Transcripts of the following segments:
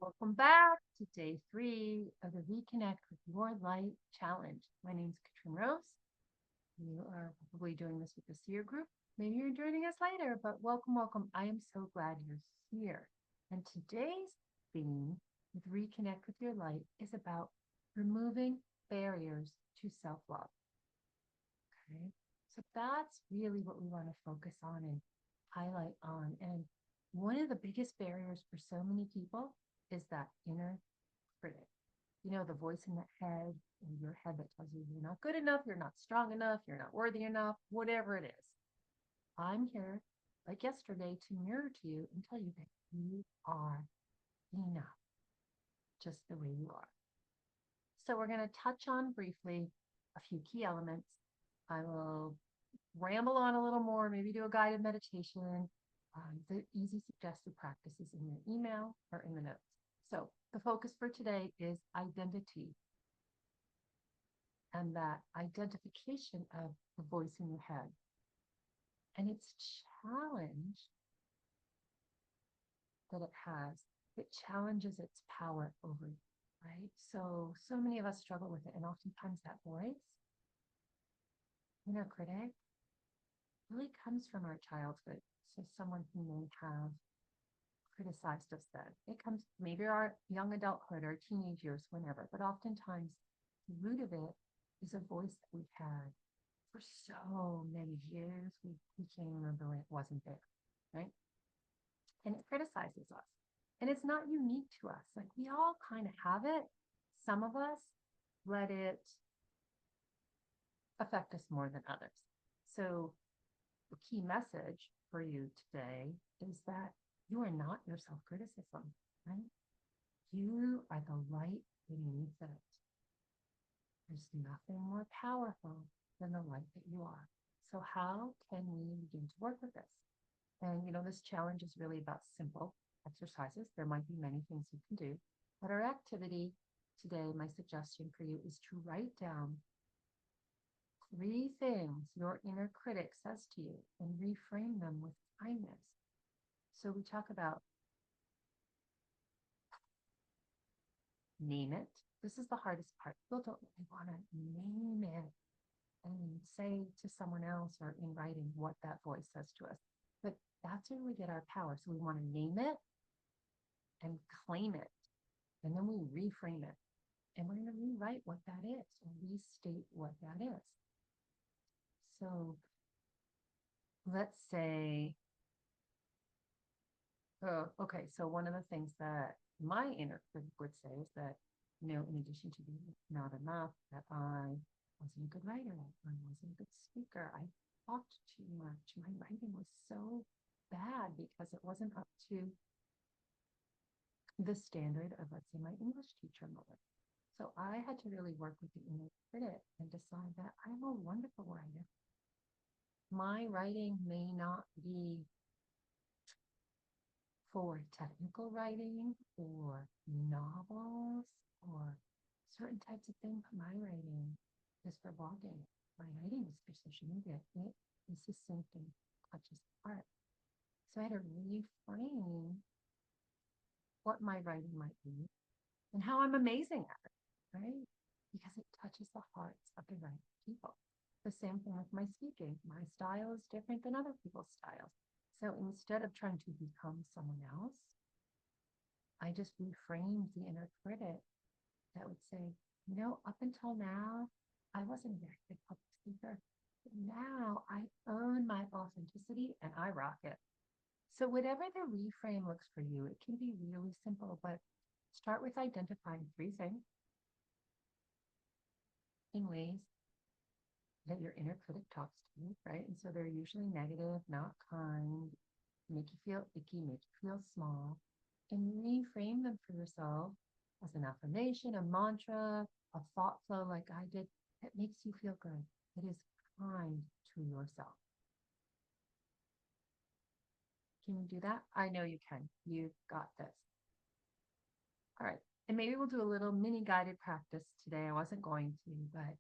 Welcome back to day 3 of the Reconnect with Your Light Challenge. My name is Katrin Rose. You are probably doing this with the Seer group. Maybe you're joining us later, but welcome. I am so glad you're here. And today's theme with Reconnect with Your Light is about removing barriers to self-love. Okay, so that's really what we want to focus on and highlight on. And one of the biggest barriers for so many people is that inner critic. You know, the voice in the head, in your head that tells you you're not good enough, you're not strong enough, you're not worthy enough, whatever it is. I'm here, like yesterday, to mirror to you and tell you that you are enough, just the way you are. So we're going to touch on briefly a few key elements. I will ramble on a little more, maybe do a guided meditation. The easy suggested practices in your email or in the notes. So the focus for today is identity and that identification of the voice in your head and its challenge that it has. It challenges its power over you, right? So many of us struggle with it. And oftentimes that voice, inner critic, really comes from our childhood. So someone who may have criticized us then. It comes maybe our young adulthood or teenage years, whenever, but oftentimes the root of it is a voice that we've had for so many years. We can't remember when it wasn't there, right? And it criticizes us. And it's not unique to us. Like we all kind of have it. Some of us let it affect us more than others. So the key message for you today is that you are not your self-criticism, right? You are the light beneath it. There's nothing more powerful than the light that you are. So how can we begin to work with this? And, this challenge is really about simple exercises. There might be many things you can do, but our activity today, my suggestion for you is to write down 3 things your inner critic says to you and reframe them with kindness. So we talk about name it. This is the hardest part. People don't really want to name it and say to someone else or in writing what that voice says to us. But that's where we get our power. So we want to name it and claim it. And then we reframe it. And we're going to rewrite what that is or restate what that is. So let's say, okay, so one of the things that my inner critic would say is that, in addition to being not enough, that I wasn't a good writer, I wasn't a good speaker, I talked too much, my writing was so bad because it wasn't up to the standard of, let's say, my English teacher mother. So I had to really work with the inner critic and decide that I'm a wonderful writer. My writing may not be for technical writing or novels or certain types of things, but my writing is for blogging. My writing is for social media. It is succinct and touches the heart. So I had to reframe what my writing might be and how I'm amazing at it, right? Because it touches the hearts of the right people. The same thing with my speaking. My style is different than other people's styles. So instead of trying to become someone else, I just reframed the inner critic that would say, up until now, I wasn't a very good public speaker. But now I own my authenticity and I rock it. So whatever the reframe looks for you, it can be really simple, but start with identifying 3 things in ways that your inner critic talks to you, right? And so they're usually negative, not kind, make you feel icky, make you feel small, and reframe them for yourself as an affirmation, a mantra, a thought flow like I did that makes you feel good. It is kind to yourself. Can you do that? I know you can. You've got this. All right. And maybe we'll do a little mini guided practice today. I wasn't going to, but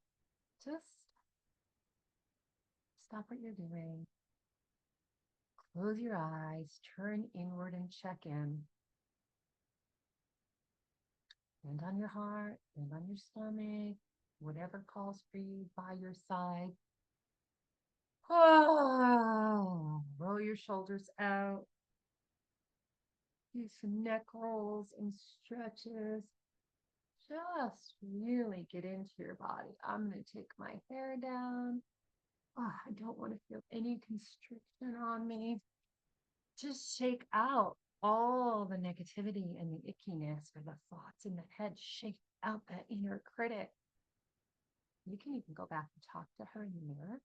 just stop what you're doing. Close your eyes, turn inward and check in. Hand on your heart, hand on your stomach, whatever calls for you by your side. Oh, roll your shoulders out. Do some neck rolls and stretches. Just really get into your body. I'm going to take my hair down. Oh, I don't want to feel any constriction on me. Just shake out all the negativity and the ickiness or the thoughts in the head. Shake out that inner critic. You can even go back and talk to her in the mirror.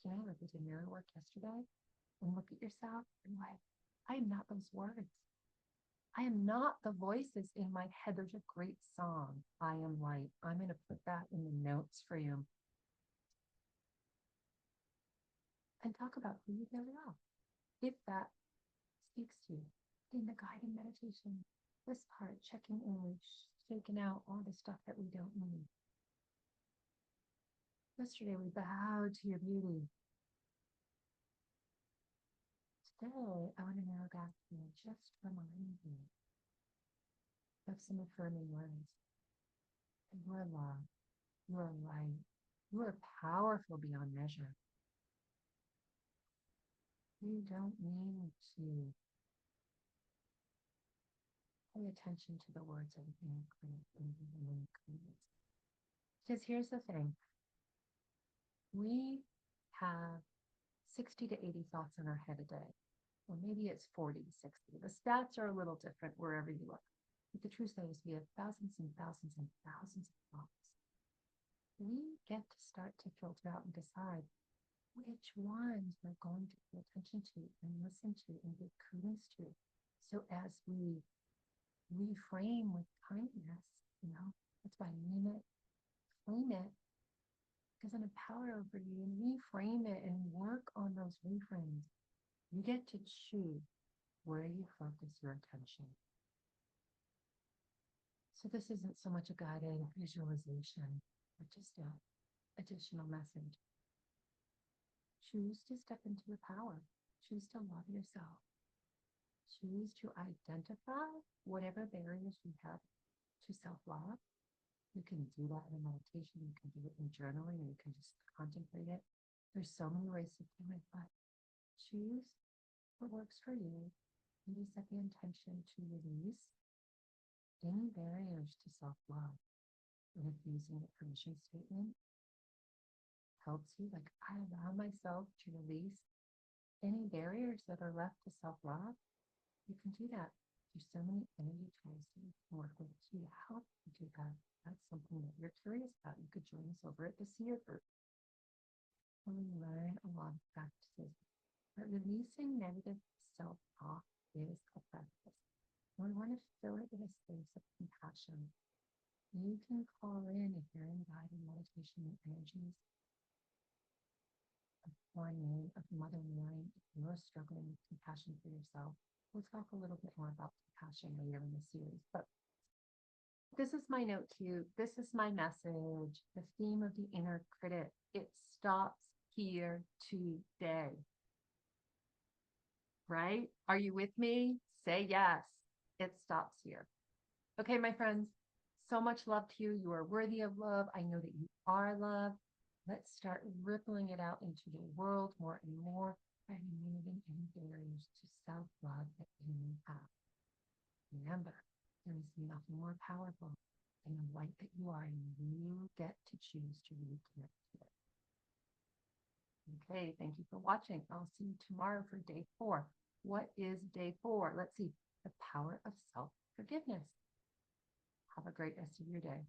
You know, like we did mirror work yesterday. And look at yourself and like, I am not those words. I am not the voices in my head. There's a great song, I Am Light. I'm going to put that in the notes for you. And talk about who you really are. If that speaks to you in the guided meditation, this part, checking in, shaking out all the stuff that we don't need. Yesterday, we bowed to your beauty. Today, I want to narrow back to you, just remind you of some affirming words. You are loved. You are light. You are powerful beyond measure. You don't need to pay attention to the words of the infinite. Because here's the thing. We have 60 to 80 thoughts in our head a day. Or maybe it's 40 to 60. The stats are a little different wherever you look. But the truth is we have thousands and thousands and thousands of thoughts. We get to start to filter out and decide which ones we're going to pay attention to and listen to and give credence to. So as we reframe with kindness, that's why name it, claim it, because I'm empowered over you, and reframe it and work on those reframes. You get to choose where you focus your attention. So this isn't so much a guided visualization, but just an additional message. Choose to step into your power. Choose to love yourself. Choose to identify whatever barriers you have to self-love. You can do that in meditation. You can do it in journaling, or you can just contemplate it. There's so many ways to do it, but choose what works for you. And you set the intention to release any barriers to self-love. And if using the permission statement helps you, like, I allow myself to release any barriers that are left to self-love, you can do that. There's so many energy tools that you can work with to help you do that. That's something that you're curious about. You could join us over at the SEER group, where we learn a lot of practices. But releasing negative self-talk is a practice. We want to fill it with a space of compassion. You can call in, if you're in guided meditation energies, of Guanyin, of Mother Mary, if you're struggling with compassion for yourself. We'll talk a little bit more about compassion later in the series. But this is my note to you. This is my message. The theme of the inner critic. It stops here today. Right? Are you with me? Say yes. It stops here. Okay, my friends, so much love to you. You are worthy of love. I know that you are loved. Let's start rippling it out into the world more and more by removing any barriers to self-love that you may have. Remember, there is nothing more powerful than the light that you are, and you get to choose to reconnect to it. Okay, thank you for watching. I'll see you tomorrow for day 4. What is day 4? Let's see. The power of self-forgiveness. Have a great rest of your day.